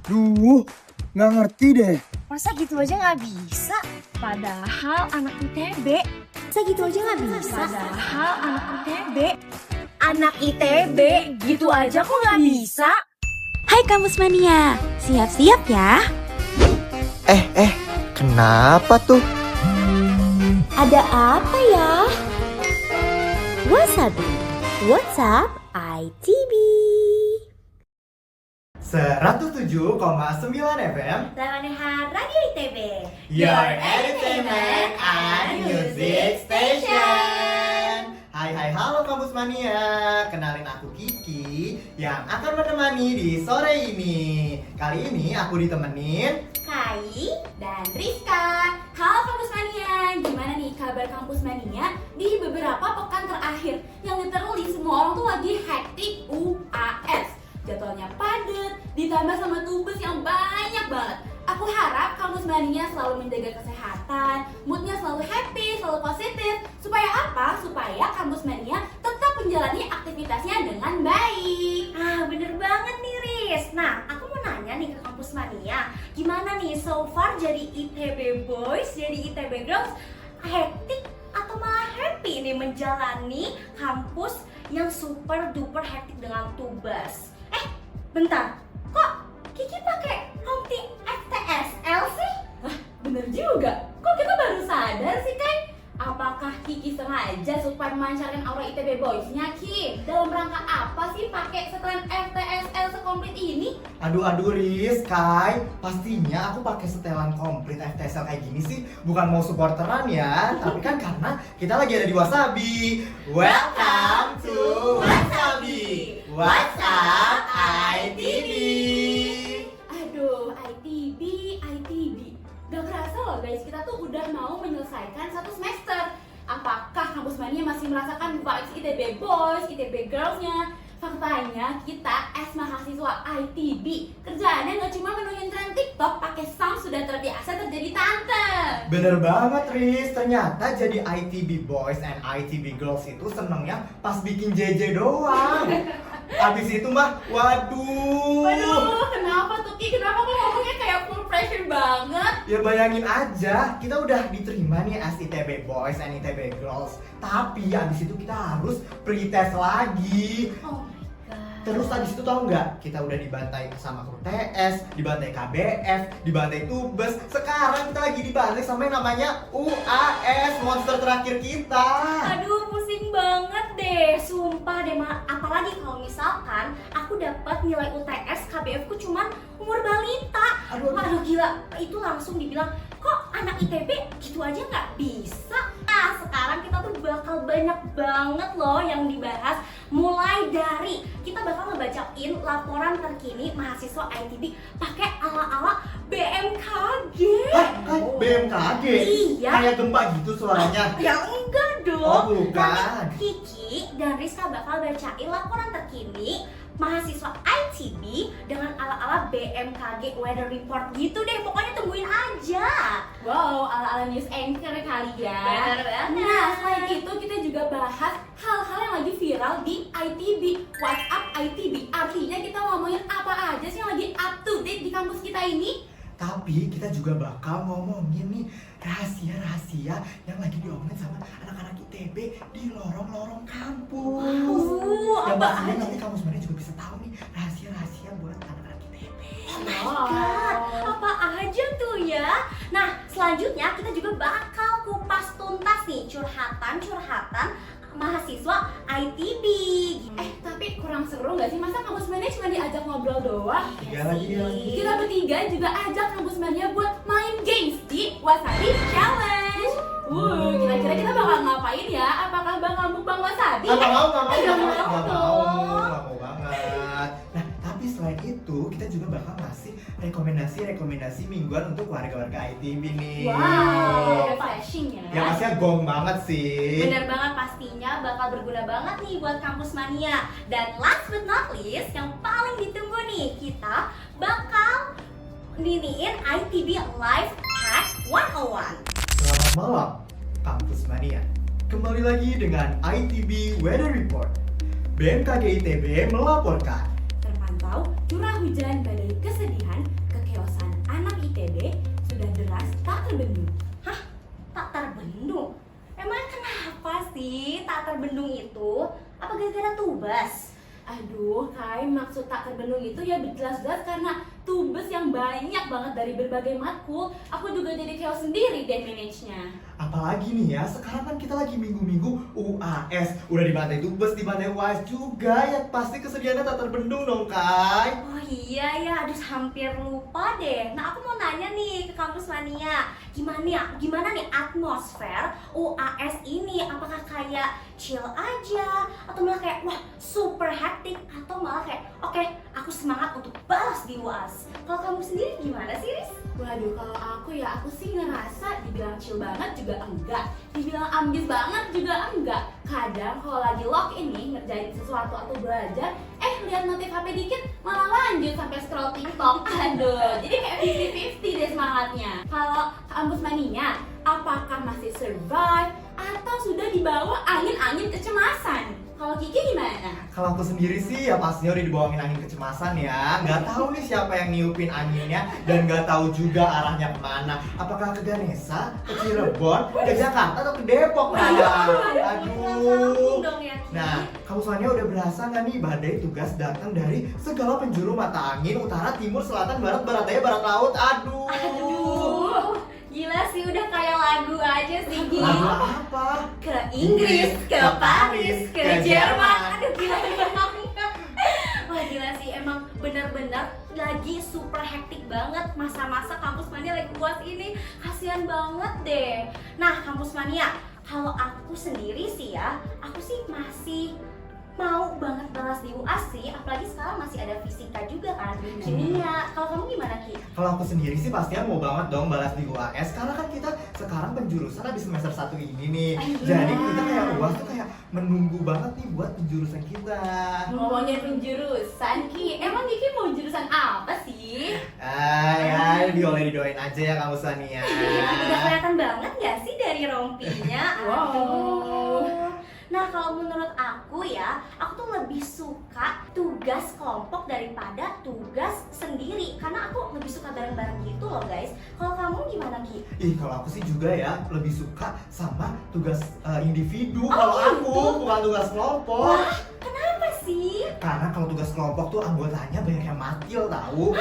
Duh, nggak ngerti deh. Masa gitu aja nggak bisa? Padahal anak ITB. Masa gitu aja nggak bisa? Padahal anak ITB. Anak ITB gitu aja kok nggak bisa? Hai Kampus Mania, siap-siap ya. Kenapa tuh? Ada apa ya? Wasabi, WhatsApp ITB. 107,9 FM Lawanehan Radio ITB. Your Entertainment and Music Station. Hai, halo Kampus Mania. Kenalin aku Kiki yang akan menemani di sore ini. Kali ini aku ditemenin Kai dan Rizka. Halo Kampus Mania, gimana nih kabar Kampus Mania di beberapa pekan terakhir yang literally semua orang tuh lagi hektik UAS. Jadwalnya padat, ditambah sama tugas yang banyak banget. Aku harap Kampus Mania selalu menjaga kesehatan, moodnya selalu happy, selalu positif. Supaya apa? Supaya Kampus Mania tetap menjalani aktivitasnya dengan baik. Bener banget nih Riz. Nah, aku mau nanya nih ke Kampus Mania, gimana nih so far jadi ITB Boys, jadi ITB Girls, hektik atau malah happy nih menjalani kampus yang super duper hektik dengan tugas? Bentar, kok Kiki pakai rompi FTSL sih? Bener juga, kok kita baru sadar sih Kai? Apakah Kiki sengaja supaya memancarkan aura ITB Boys-nya Ki? Dalam rangka apa sih pakai setelan FTSL sekomplit ini? Aduh Riz, Kai, pastinya aku pakai setelan komplit FTSL kayak gini sih bukan mau supporteran ya, tapi kan karena kita lagi ada di Wasabi. Welcome to Wasabi. What's up ITB? Aduh, ITB. Gak kerasa loh guys, kita tuh udah mau menyelesaikan satu semester. Apakah Kampus Mania masih merasakan vibes ITB Boys, ITB Girls-nya? Faktanya kita as mahasiswa ITB kerjaannya gak cuma menuhin tren TikTok, pakai sound sudah terbiasa terjadi tante. Bener banget Riz, ternyata jadi ITB Boys and ITB Girls itu senengnya pas bikin JJ doang. Abis itu mah, waduh. Kenapa tuh Ki? Kenapa kok ngomongnya kayak full pressure banget? Ya bayangin aja, kita udah diterima nih as ITB Boys and ITB Girls. Tapi abis itu kita harus pretest lagi. Oh my god. Terus abis itu tau nggak? Kita udah dibantai sama kru TS, dibantai KBF, dibantai Tubes. Sekarang kita lagi dibantai sama yang namanya UAS, monster terakhir kita. Aduh, pusing banget deh, sumpah deh. Apalagi kalau misalkan aku dapat nilai UTS KBF ku cuman umur balita. Aduh. Gila, itu langsung dibilang kok anak ITB gitu aja nggak bisa. Nah, sekarang kita tuh bakal banyak banget loh yang dibahas. Mulai dari kita bakal ngebacain laporan terkini mahasiswa ITB pakai ala-ala BMKG. BMKG? Iya. Kayak gempa gitu suaranya. Ya enggak dong. Oh, bukan. Nanti Kiki dan Rizka bakal bacain laporan terkini mahasiswa ITB dengan ala-ala BMKG weather report gitu deh. Pokoknya tungguin aja. Wow, ala-ala news anchor kali ya. Bener banget. Nah, selain itu kita juga bahas hal-hal yang lagi viral di ITB, WhatsApp ITB. Artinya kita ngomongin apa aja sih yang lagi up to date di kampus kita ini. Tapi kita juga bakal ngomongin nih rahasia-rahasia yang lagi diomongin sama anak-anak ITB di lorong-lorong kampus. Yang Apa pastinya aja? nanti kamu sebenarnya juga bisa tahu nih rahasia-rahasia buat anak-anak ITB. Oh my god, apa aja tuh ya? Nah, selanjutnya kita juga bakal kupas tuntas nih curhatan mahasiswa ITB. Tapi kurang seru gak sih? Masa kampus mania cuma diajak ngobrol doang? Tiga lagi. Kita bertiga juga ajak kampus mania buat main games di Wasabi Challenge. Kira-kira kita bakal ngapain ya? Apakah bakal mukbang wasabi? Nggak mau dong. banget. Nah, tapi selain itu kita juga bakal ngasih rekomendasi mingguan untuk warga-warga ITB nih. Wow, refreshing ya. Ya pastinya gong banget sih. Bener banget, pastinya bakal berguna banget nih buat kampus mania. Dan last but not least, yang paling ditunggu nih, kita bakal niniin ITB Life Hack 101. Selamat malam, Kampus Mania. Kembali lagi dengan ITB Weather Report. BMKG ITB melaporkan Terpantau curah hujan badai kesedihan terbendung itu apa gara-gara tugas? Aduh, Kai, maksud tak terbendung itu ya jelas-jelas karena tugas yang banyak banget dari berbagai matkul. Aku juga jadi chaos sendiri deh manage-nya. Apalagi nih ya, sekarang kan kita lagi minggu-minggu UAS. Udah dibantai tugas, dibantai UAS juga. Ya pasti kesediaannya tak terbendung dong, Kai. Oh iya ya, aduh hampir lupa deh. Nah aku mau nanya nih ke Kampus Mania, gimana nih atmosfer UAS ini? Apakah kayak chill aja, atau malah kayak wah super hektik, atau malah kayak oke, aku semangat untuk balas di UAS. Kalau kamu sendiri gimana sih, Riz? Waduh, kalau aku sih ngerasa dibilang chill banget juga enggak, dibilang ambis banget juga enggak. Kadang kalau lagi lock ini ngerjain sesuatu atau belajar, lihat notif HP dikit malah lanjut sampai scroll TikTok. Aduh, jadi kayak 50-50 deh semangatnya. Kalau Kampus Mania, apakah masih survive atau sudah dibawa angin-angin kecemasan? Kalau Kiki gimana? Kalau aku sendiri sih ya pastinya udah dibawain angin kecemasan ya. Nggak tahu nih siapa yang niupin anginnya dan nggak tahu juga arahnya kemana. Apakah ke Ganesha, ke Cirebon, ke Jakarta atau ke Depok? Aduh. Dong ya, Ki. Nah, kamu soalnya udah berasa nggak nih badai tugas datang dari segala penjuru mata angin, utara, timur, selatan, barat, barat daya, barat laut. Aduh. Aduh, gila sih udah kayak lagu aja sih, Gi. Lagu apa? Ke Inggris, ke Paris, ke Jerman. Aduh gila banget. Wah gila sih, emang bener-bener lagi super hektik banget masa-masa Kampus Mania lagi UAS ini. Kasian banget deh. Nah Kampus Mania, kalau aku sendiri sih ya, aku sih masih mau banget balas di UAS sih, apalagi sekarang masih ada fisika juga kan, kimia. Kalau kamu gimana, Ki? Kalau aku sendiri sih pastinya mau banget dong balas di UAS karena kan kita sekarang penjurusan habis semester 1 ini nih. Jadi kita kayak UAS tuh kayak menunggu banget nih buat penjurusan kita. Ngomongin penjurusan, Ki, emang Kiki mau jurusan apa sih? Ya didoain aja ya kamu Sania. Udah kelihatan banget gak sih dari rompinya? Wow. Aduh. Nah kalau menurut aku ya, aku tuh lebih suka tugas kelompok daripada tugas sendiri. Karena aku lebih suka bareng-bareng gitu loh guys. Kalau kamu gimana, Ki? Kalau aku sih juga ya lebih suka sama tugas individu. Oh, Kalau aku gitu? bukan tugas kelompok. Wah, kenapa sih? Karena kalau tugas kelompok tuh anggotanya banyak yang matil tahu.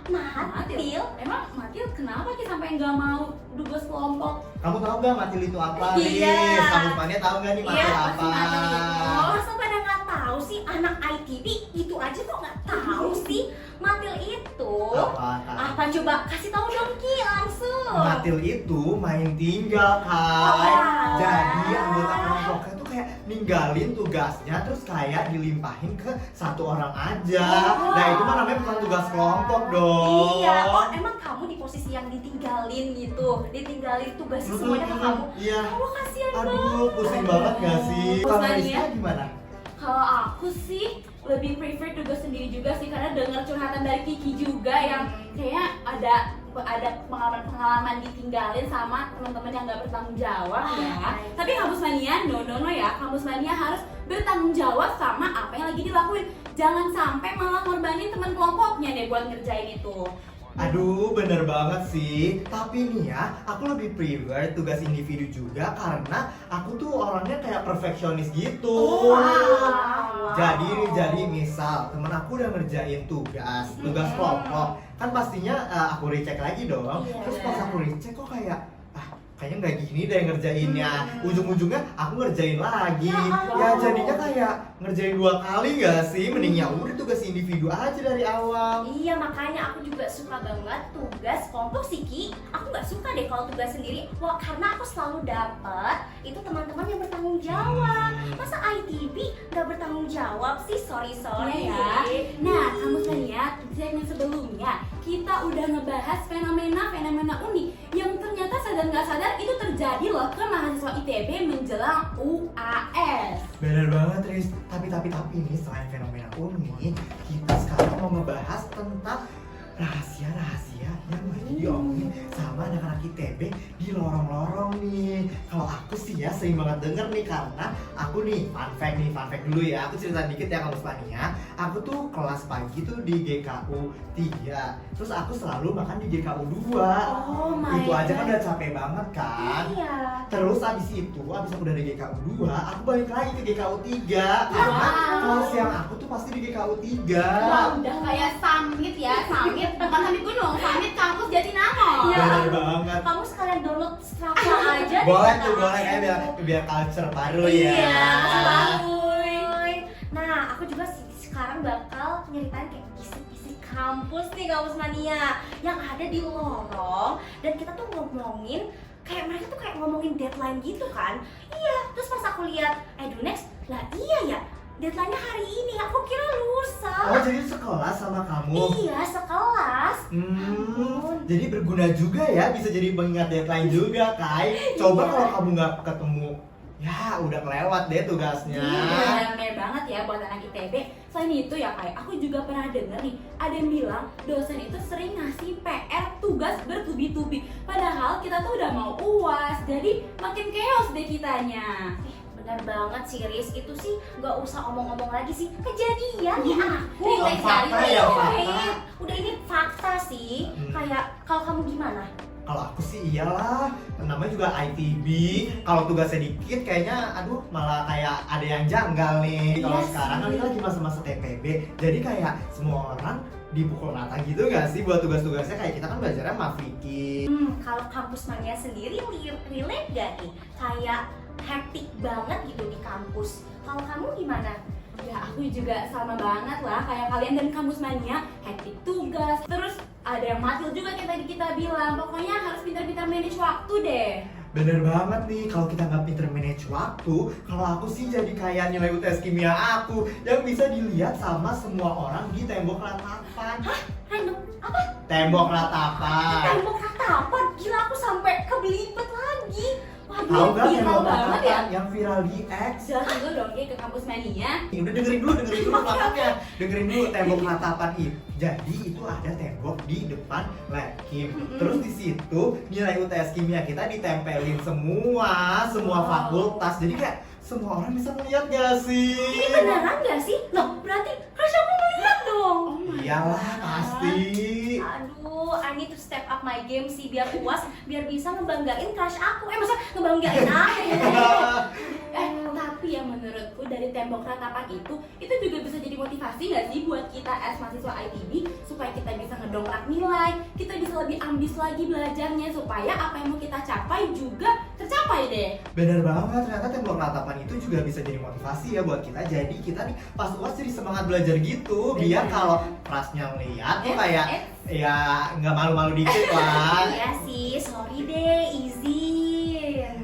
Matil? Emang Matil kenapa Ki sampai nggak mau tugas kelompok? Kamu tahu nggak matil itu apa? Iya. Riz? Kamu Mania tahu nggak nih matil Iya, apa? pasti matil itu. Masa pada nggak tahu sih, anak ITB itu aja kok nggak tahu sih matil itu? Apa coba kasih tahu dong, Ki, langsung. Matil itu main tinggal Kai. Oh. Jadi anggota kelompoknya tuh kayak ninggalin tugasnya terus kayak dilimpahin ke satu orang aja. Oh. Nah itu mah namanya bukan tugas kelompok dong. Iya, oh emang kamu di posisi yang ditinggalin gitu, ditinggalin tugasnya semuanya ke kamu. Iya. Kamu kasihan banget. Aduh, pusing banget gak sih? Terus Kalau lagi Rizka ya? gimana? Kalau aku sih lebih prefer tugas sendiri juga sih karena dengar curhatan dari Kiki juga yang kayaknya ada pengalaman ditinggalin sama teman-teman yang nggak bertanggung jawab ya. Tapi Kampus Mania no ya, Kampus Mania harus bertanggung jawab sama apa yang lagi dilakuin. Jangan sampai malah ngorbanin teman kelompoknya deh buat ngerjain itu. Aduh, bener banget sih. Tapi nih ya, aku lebih prefer tugas individu juga karena aku tuh orangnya kayak perfeksionis gitu. Wow. Jadi misal temen aku udah ngerjain tugas kelompok, kan pastinya aku recheck lagi dong. Iya. Terus pas aku recheck kok kayaknya nggak gini deh ngerjainnya. Ujung-ujungnya aku ngerjain lagi. Ya jadinya kayak ngerjain 2 kali nggak sih? Mending ya udah tugas individu aja dari awal. Iya, makanya aku juga suka banget tugas kelompok sih, Ki. Aku nggak suka deh kalau tugas sendiri. Wah, karena aku selalu dapet itu teman-teman yang bertanggung jawab. Masa ITB nggak bertanggung jawab sih? Sorry ya. Nah, Kampus Mania, di segmen sebelumnya kita udah ngebahas fenomena unik yang ternyata sadar nggak sadar itu terjadi loh ke mahasiswa ITB menjelang UAS. Bener banget Riz, tapi nih selain fenomena unik, kita sekarang mau ngebahas tentang rahasia yang lagi diomongin sama sama anak-anak ITB di lorong-lorong nih. Kalau aku sih ya sering banget denger nih karena aku nih fun fact dulu ya. Aku cerita dikit ya Kampus Mania. Aku tuh kelas pagi tuh di GKU 3. Terus aku selalu makan di GKU 2. Oh my Itu aja kan God. udah capek banget kan. Iya. Terus abis aku udah di GKU 2, aku balik lagi ke GKU 3. Karena kalau siang aku tuh pasti di GKU 3. Wah, udah kayak summit ya, summit bukan summit gunung, summit kampus Jatinangor. Iya. Bener banget. Kamu sekalian download Strava aja deh. Boleh kata tuh, boleh aku. kayak biar culture baru ya. Iya, bagus. Nah, aku juga sekarang bakal nyeritain kayak kisi-kisi kampus nih, Kampus Mania yang ada di lorong. Dan kita tuh ngomongin kayak mereka tuh kayak ngomongin deadline gitu kan. Iya, terus pas aku lihat EduNext, lah iya ya, deadline-nya hari ini. Aku kira lusa. Oh, jadi sekolah sama kamu? Iya, sekelas. Jadi berguna juga ya, bisa jadi pengingat deadline juga, Kai. Coba Iya. kalau kamu nggak ketemu, ya udah kelewat deh tugasnya. Iya, bener banget ya buat anak ITB. Selain itu ya kayak aku juga pernah denger nih, ada yang bilang dosen itu sering ngasih PR tugas bertubi-tubi. Padahal kita tuh udah mau UAS, jadi makin chaos deh kitanya. Benar banget sih Riz, itu sih nggak usah omong-omong lagi sih, kejadian di aku. Relate fakta dari ya, itu. fakta. Udah ini fakta sih. Kayak kalau kamu gimana? Kalau aku sih iyalah, namanya juga ITB. Kalau tugasnya dikit kayaknya aduh malah kayak ada yang janggal nih. Kalau Iya sekarang kan sih. kita lagi masa-masa TPB. Jadi kayak semua orang dipukul rata gitu gak sih buat tugas-tugasnya, kayak kita kan belajarnya Mafiki. Kalau Kampus Mania sendiri relate gak nih? Kayak hektik banget gitu di kampus. Kalau kamu gimana? Ya aku juga sama banget lah kayak kalian dan kampus mania, hektik tugas. Terus ada yang matil juga kayak tadi kita bilang. Pokoknya harus pintar-pintar manage waktu deh. Bener banget nih, kalau kita nggak pinter manage waktu, kalau aku sih jadi kayak nilai UTS kimia aku yang bisa dilihat sama semua orang di tembok ratapan. Random apa? Tembok ratapan. Tembok ratapan? Gila, aku sampai kebelibet lagi. Tahu Waduh, nggak viral tembok banget ratapan ya? yang viral di X? Jelasin dulu dong Ki, ke kampus mania. Udah dengerin dulu makanya. Dengerin dulu tembok ratapan itu. Jadi itu ada tembok di depan lab kim. Terus di situ nilai UTS kimia kita ditempelin semua Wow. fakultas. Jadi kayak semua orang bisa melihat gak sih? ini beneran gak sih? Loh, berarti crush aku melihat dong. Iyalah pasti. Aduh, I need to step up my game sih biar UAS, biar bisa ngebanggain crush aku. Masa ngebanggain aku? Tapi ya menurutku dari tembok ratapan itu juga bisa jadi motivasi nggak sih buat kita as mahasiswa ITB supaya kita bisa ngedongkrak nilai, kita bisa lebih ambis lagi belajarnya supaya apa yang mau kita capai juga tercapai deh. Bener banget, ternyata tembok ratapan itu juga bisa jadi motivasi ya buat kita. Jadi kita nih pas UAS jadi semangat belajar gitu. Biar Bener. kalau kelasnya ngeliat tuh kayak ya nggak malu-malu dikit lah. Iya sih, sorry deh, easy.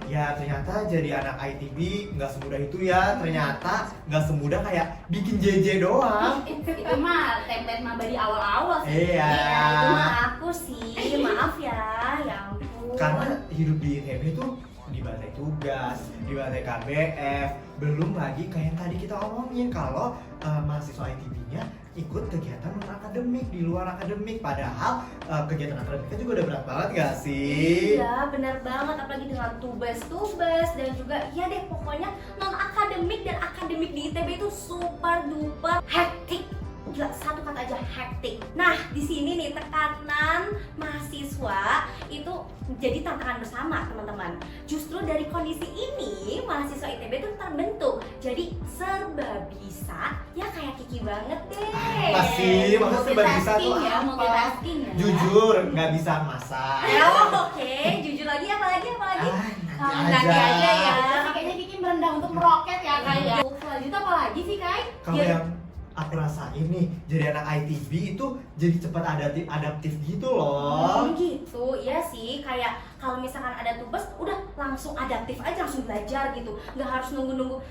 Ya ternyata jadi anak ITB nggak semudah itu ya. Ternyata nggak semudah kayak bikin JJ doang. Itu mah template maba di awal-awal sih. Iya. Ya, itu mah aku sih, maaf ya, ya ampun. Karena hidup di ITB itu dibantai tugas, dibantai KBF, belum lagi kayak yang tadi kita omongin kalau mahasiswa ITB-nya ikut kegiatan non akademik di luar akademik, padahal kegiatan akademiknya juga udah berat banget gak sih? Iya, benar banget, apalagi dengan tugas dan juga ya deh pokoknya non akademik dan akademik di ITB itu super duper hektik. Gila, satu kata aja, hektik. Nah, di sini nih tekanan mahasiswa itu jadi tantangan bersama, teman-teman. Justru dari kondisi ini, mahasiswa ITB itu terbentuk jadi serba bisa, ya kayak Kiki banget deh. Apa sih? Maksudnya serba bisa tuh Multitasking ya, apa? multitasking ya. Jujur, nggak bisa masak. Oke, jujur lagi apa lagi? Nanti aja ya. Tapi kayaknya Kiki merendah untuk meroket ya kayak. Selanjutnya apa lagi sih Kai? Kalau yang aku rasain nih, jadi anak ITB itu jadi cepat adaptif gitu loh. Gitu, iya sih. Kayak kalau misalkan ada tugas, udah langsung adaptif aja, langsung belajar gitu. Nggak harus nunggu-nunggu,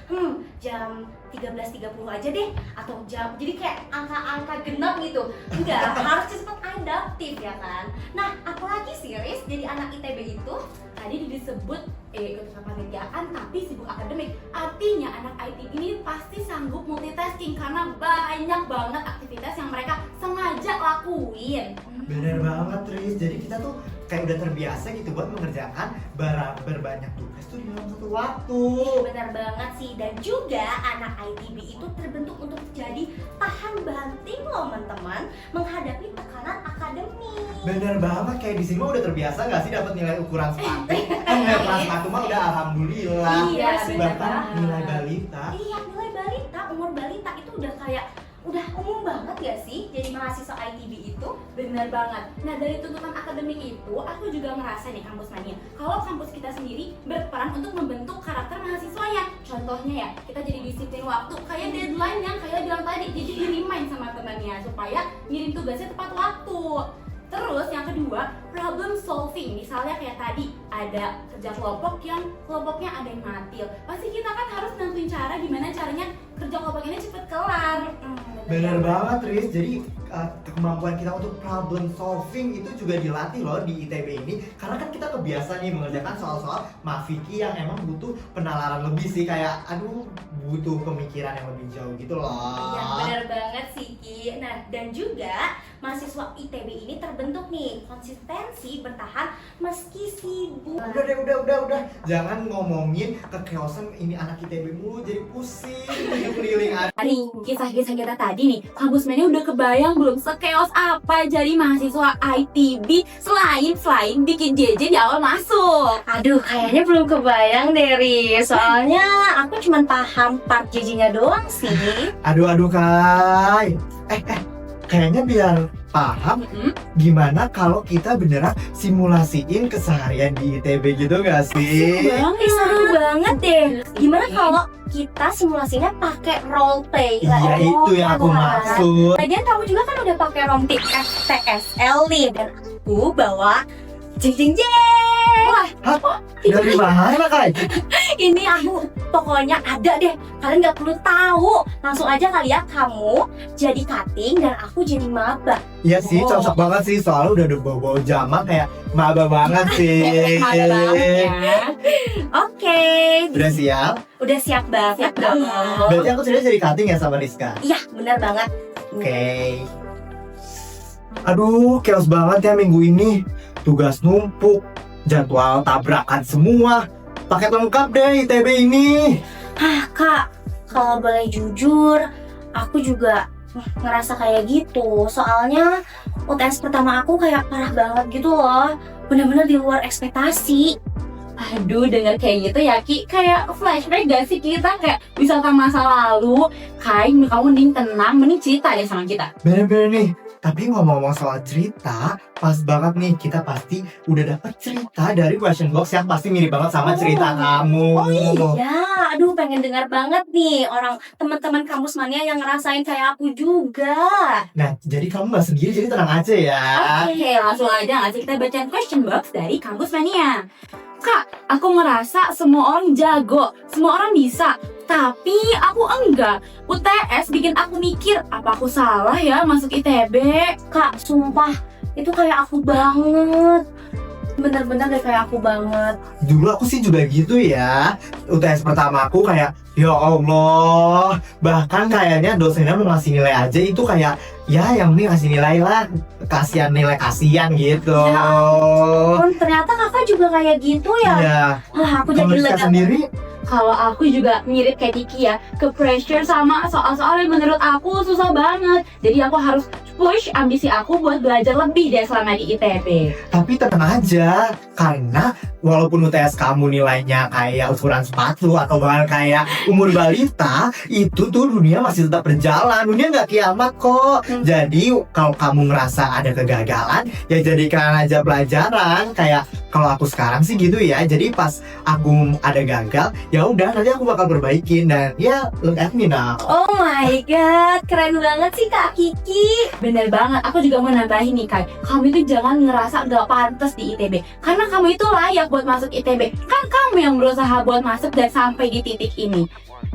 jam 13.30 aja deh, atau jam, jadi kayak angka-angka genap gitu. Enggak, harus cepat adaptif ya kan. Nah, apalagi sih Riz, jadi anak ITB itu Tadi disebut ikut kepanitiaan tapi sibuk akademik. Artinya anak IT ini pasti sanggup multitasking karena banyak banget aktivitas yang mereka sengaja lakuin. Bener banget Tris. Jadi kita tuh kayak udah terbiasa gitu buat mengerjakan berbanyak tugas tuh di dalam satu waktu. Benar banget sih, dan juga anak ITB itu terbentuk untuk jadi tahan banting loh teman-teman menghadapi tekanan akademik. Bener banget, kayak di sini mah udah terbiasa nggak sih dapat nilai ukuran sepatu? Nilai ukuran sepatu mah udah alhamdulillah. Iya, bener Bahkan banget. nilai balita. Iya, nilai balita, umur balita itu udah kayak udah umum banget gak sih jadi mahasiswa ITB itu? Bener banget. Nah, dari tuntutan akademik itu, aku juga ngerasa nih kampus mania, kalau kampus kita sendiri berperan untuk membentuk karakter mahasiswanya. Contohnya ya, kita jadi disiplin waktu, kayak deadline yang kayak bilang tadi, jadi di remind sama temannya supaya ngirim tugasnya tepat waktu. Terus yang kedua, problem solving. Misalnya kayak tadi, ada kerja kelompok yang kelompoknya ada yang matil. Pasti kita kan harus nentuin cara gimana caranya kerja kelompok ini cepet kelar. Bener banget Riz, jadi kemampuan kita untuk problem solving itu juga dilatih loh di ITB ini. Karena kan kita kebiasa nih mengerjakan soal-soal mafiki yang emang butuh penalaran lebih sih. Kayak aduh butuh pemikiran yang lebih jauh gitu loh. Iya, benar banget sih Ki. Nah, dan juga mahasiswa ITB ini terbentuk nih konsistensi bertahan meski sibuk. Udah deh, udah. Jangan ngomongin kekeosan ini anak ITB mulu, jadi pusing, keliling Dari kisah-kisah kita tadi nih, kampus mania udah kebayang belum sekeos apa jadi mahasiswa ITB selain bikin JJ di awal masuk? Aduh, kayaknya belum kebayang deh, Riz. Soalnya aku cuma paham part JJ-nya doang sih. Aduh Kai. Kayaknya biar paham gimana kalau kita beneran simulasiin keseharian di ITB gitu gak sih? Seru banget deh. Gimana kalau kita simulasinya pakai role play? Iya, itu yang aku maksud. Lagian kamu juga kan udah pakai romtik FTSL nih, dan aku bawa jeng. Wah, Dari mana Kai? ini aku pokoknya ada deh. Kalian nggak perlu tahu. Langsung aja kali ya, kamu jadi cutting dan aku jadi maba. Iya sih, cocok banget sih, soalnya udah bawa jamak kayak maba banget sih. Ada banget ya. Oke, Udah siap? udah siap banget Siap banget. dong. Berarti aku sudah jadi cutting ya sama Rizka? Iya, benar banget. Oke. Aduh, chaos banget ya minggu ini. Tugas numpuk, jadwal tabrakan semua. Paket lengkap deh ITB ini. Kak, kalau boleh jujur, aku juga ngerasa kayak gitu. Soalnya UTS pertama aku kayak parah banget gitu loh. Bener-bener di luar ekspektasi. Aduh, denger kayak gitu ya Ki, kayak flashback gak sih kita kayak wisata masa lalu. Kamu mending tenang, mending cerita deh sama kita. Bener-bener nih. Tapi ngomong-ngomong soal cerita, pas banget nih kita pasti udah dapet cerita dari question box yang pasti mirip banget sama cerita kamu. Oh iya, aduh pengen dengar banget nih orang teman-teman kampus mania yang ngerasain kayak aku juga. Nah, jadi kamu gak sendiri, jadi tenang aja ya. Oke, langsung aja ngasih kita bacain question box dari kampus mania. Kak, aku ngerasa semua orang jago, semua orang bisa, tapi aku enggak. UTS bikin aku mikir, apa aku salah ya masuk ITB? Kak, sumpah itu kayak aku banget. Bener-bener deh kayak aku banget. Dulu aku sih juga gitu ya. UTS pertama aku kayak, ya Allah. Bahkan kayaknya dosennya mau ngasih nilai aja itu kayak, ya yang penting ngasih nilai lah. Kasian gitu. Ya ternyata kakak juga kayak gitu ya. Iya. Wah, aku Kalau jadi Rizka lega. sendiri, Kalau aku juga mirip kayak Diki ya, ke pressure sama soal-soal yang menurut aku susah banget. Jadi aku harus push ambisi aku buat belajar lebih deh selama di ITB. tapi tenang aja. Karena walaupun UTS kamu nilainya kayak ukuran sepatu atau bahkan kayak umur balita, itu tuh dunia masih tetap berjalan. Dunia nggak kiamat kok. Jadi kalau kamu ngerasa ada kegagalan, ya jadikan aja pelajaran. Kayak kalau aku sekarang sih gitu ya. Jadi pas aku ada gagal, ya udah nanti aku bakal perbaikin dan ya look at me now. Oh my god, keren banget sih Kak Kiki. Bener banget, aku juga mau nambahin nih Kai, kamu itu jangan ngerasa gak pantas di ITB, karena kamu itu layak buat masuk ITB. Kan kamu yang berusaha buat masuk dan sampai di titik ini.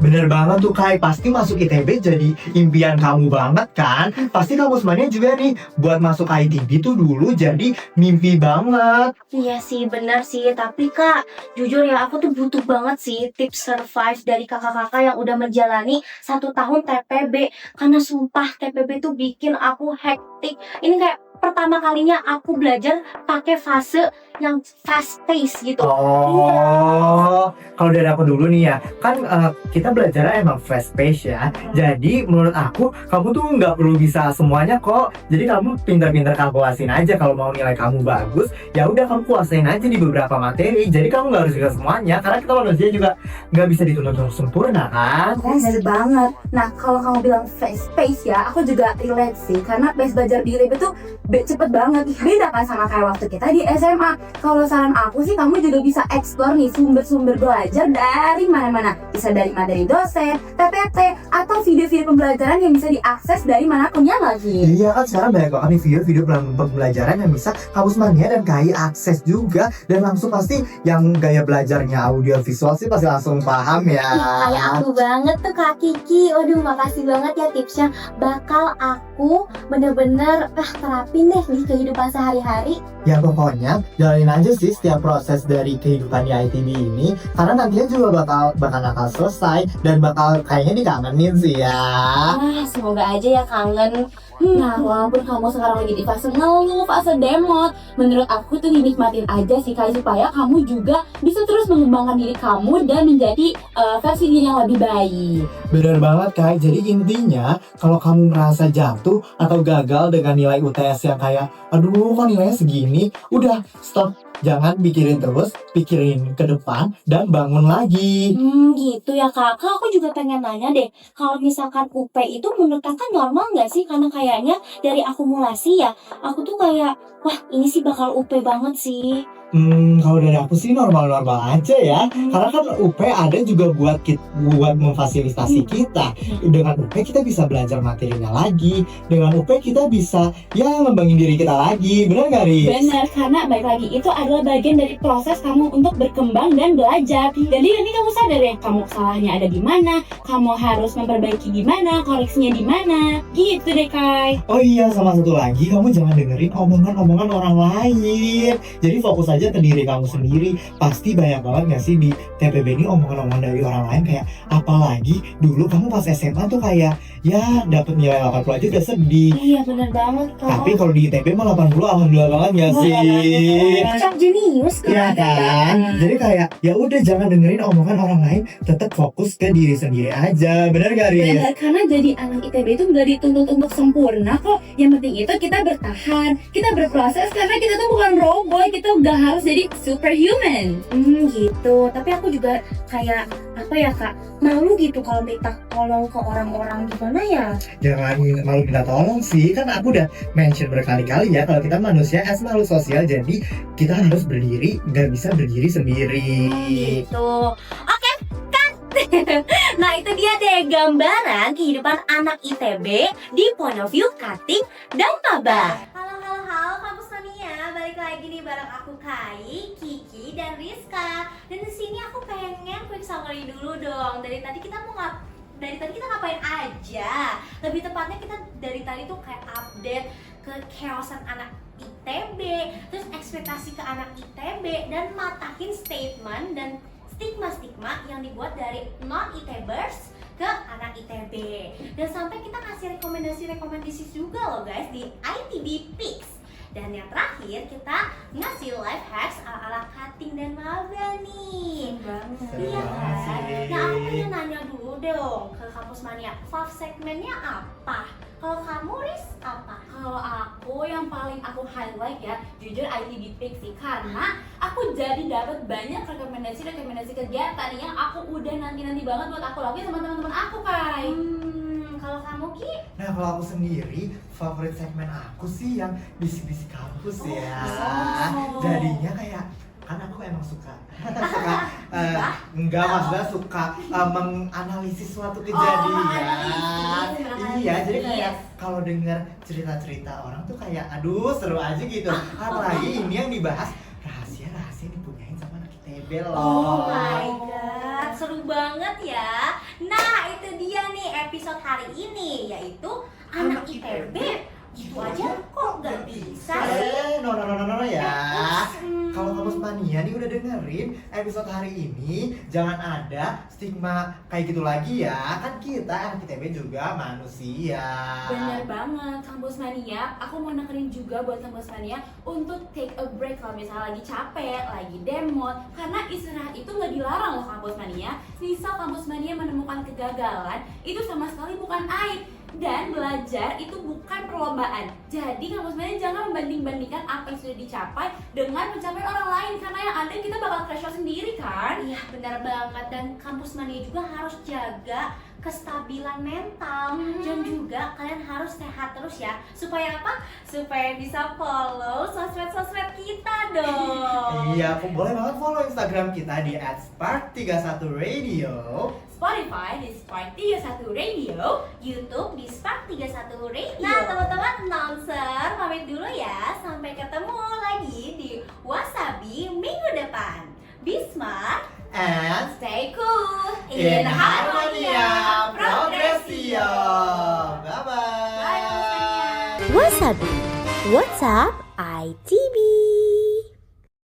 Bener banget tuh Kai, pasti masuk ITB jadi impian kamu banget kan. Pasti kamu semuanya juga nih buat masuk ITB tuh dulu jadi mimpi banget. Iya sih, benar sih. Tapi Kak, jujur ya aku tuh butuh banget sih tips survive dari kakak-kakak yang udah menjalani 1 tahun TPB. Karena sumpah TPB tuh bikin aku hektik. Ini kayak pertama kalinya aku belajar pakai fase yang fast pace gitu. Oh, kalau dari aku dulu nih ya, kan kita belajarnya emang fast pace ya. Jadi menurut aku, kamu tuh nggak perlu bisa semuanya kok. Jadi kamu pintar-pintar kalkulasin aja kalau mau nilai kamu bagus. Ya udah kamu kuasain aja di beberapa materi. Jadi kamu nggak harus bisa semuanya, karena kita manusia juga nggak bisa dituntut untuk sempurna kan. Bener banget. Nah, kalau kamu bilang fast pace ya, aku juga relate sih. Karena pace belajar di ITB tuh cepet banget. Beda kan sama kayak waktu kita di SMA. Kalau saran aku sih, kamu juga bisa explore nih sumber-sumber belajar dari mana-mana. Bisa dari materi dosen, PPT, atau video-video pembelajaran yang bisa diakses dari manapun ya lagi. Iya kan sekarang banyak banget nih video-video pembelajaran yang bisa Kampus Mania dan KAI akses juga. Dan langsung pasti yang gaya belajarnya audio visual sih pasti langsung paham ya. Kayak aku banget tuh Kak Kiki. Waduh, makasih banget ya tipsnya. Bakal aku bener-bener terapin deh di kehidupan sehari-hari. Ya pokoknya jalanin aja sih setiap proses dari kehidupan di ITB ini, karena nantinya juga bakal selesai dan bakal kayaknya dikangenin sih ya. Semoga aja ya kangen. Nah, walaupun kamu sekarang lagi di fase ngeluh, fase demot, menurut aku tuh dinikmatin aja sih Kak, supaya kamu juga bisa terus mengembangkan diri kamu dan menjadi versi diri yang lebih baik. Bener banget Kak, jadi intinya kalau kamu merasa jatuh atau gagal dengan nilai UTS yang kayak aduh kok nilainya segini, udah stop. Jangan pikirin terus, pikirin ke depan dan bangun lagi. Gitu ya Kak. Aku juga pengen nanya deh, kalau misalkan UP itu menurut Kakak normal nggak sih? Karena kayaknya dari akumulasi ya, aku tuh kayak, wah ini sih bakal UP banget sih. Kalau dari aku sih normal-normal aja ya. Karena kan UP ada juga buat memfasilitasi kita. Dengan UP kita bisa belajar materinya lagi. Dengan UP kita bisa ya ngembangin diri kita lagi. Bener gak Riz? Benar, karena baik lagi itu adalah bagian dari proses kamu untuk berkembang dan belajar. Jadi nanti kamu sadar ya, kamu salahnya ada di mana, kamu harus memperbaiki di mana, koreksinya di mana. Gitu deh Kai. Oh iya, sama satu lagi, kamu jangan dengerin omongan-omongan orang lain. Jadi fokus aja ke diri kamu sendiri. Pasti banyak banget gak sih di TPB ini omongan-omongan dari orang lain, kayak apalagi dulu kamu pas SMA tuh kayak ya dapet nilai 80 aja udah sedih. Iya bener banget Kak. Tapi kalau di ITB mah 80 alhamdulillah banget gak sih? Cak jenius Kak. Iya kan? Jadi kayak ya udah jangan dengerin omongan orang lain, tetap fokus ke diri sendiri aja. Bener gak Riz? Benar, karena jadi anak ITB itu gak dituntut untuk sempurna kok. Yang penting itu kita bertahan, kita berproses, karena kita tuh bukan robot, kita gak harus jadi superhuman. Gitu. Tapi aku juga kayak apa ya Kak, malu gitu kalau minta tolong ke orang-orang, gimana ya? Jangan malu minta tolong sih, kan aku udah mention berkali-kali ya kalau kita manusia as makhluk sosial, jadi kita harus berdiri, nggak bisa berdiri sendiri. Gitu. Oke, kan? Nah itu dia deh gambaran kehidupan anak ITB di point of view cutting dan Maba. Halo Kampus Mania, balik lagi nih bareng aku Kai, Kiki, dan Rizka. Dan di sini aku pengen quick summary dulu dong. Dari tadi kita ngapain aja? Lebih tepatnya kita dari tadi tuh kayak update ke chaosan anak ITB, terus ekspektasi ke anak ITB, dan matahin statement dan stigma-stigma yang dibuat dari non-ITBers ke anak ITB. Dan sampai kita kasih rekomendasi juga loh guys di ITB Picks. Dan yang terakhir kita ngasih life hacks ala-ala cutting dan maba nih. Iya kan? Nah aku pengen nanya dulu dong ke Kampus Mania, five segmennya apa? Kalau kamu Riz apa? Kalau aku yang paling aku highlight ya, jujur ITB Picks sih, karena aku jadi dapat banyak rekomendasi kegiatan yang aku udah nanti banget buat aku lakuin sama teman-teman aku Kai. Kalau kamu Ki? Nah kalau aku sendiri, favorit segmen aku sih yang bisik-bisik kampus ya. Jadinya kayak, kan aku emang suka maksudnya suka menganalisis suatu kejadian. Iya, jadi kayak kalau dengar cerita-cerita orang tuh kayak aduh seru aja gitu. Apalagi ini yang dibahas rahasia-rahasia yang dipunyain sama anak ITB loh. Oh my god, seru banget ya. Nah itu dia nih episode hari ini, yaitu anak ITB gitu aja kok gak bisa sih? No ya. Kalau Kampus Mania nih udah dengerin episode hari ini. Jangan ada stigma kayak gitu lagi ya. Kan kita anak ITB juga manusia. Bener banget, Kampus Mania. Aku mau nekerin juga buat Kampus Mania untuk take a break kalau misalnya lagi capek, lagi demot. Karena istirahat itu nggak dilarang loh Kampus Mania. Misal Kampus Mania menemukan kegagalan, itu sama sekali bukan aib. Dan belajar itu bukan perlombaan. Jadi Kampus Mania jangan membanding-bandingkan apa yang sudah dicapai dengan pencapaian orang lain. Karena yang ada kita bakal crash out sendiri kan? Iya benar banget, dan Kampus Mania juga harus jaga kestabilan mental dan juga kalian harus sehat terus ya. Supaya apa? Supaya bisa follow sosmed-sosmed kita dong. Iya, boleh banget follow Instagram kita di @spark31radio. Spotify di Spark 31 Radio. YouTube di Spark 31 Radio. Nah, teman-teman announcer pamit dulu ya. Sampai ketemu lagi di Wasabi minggu depan. Be smart And Stay cool in Harmonia Progresio. Bye-bye. Bye, Kampus Mania. Wasabi, What's up ITB?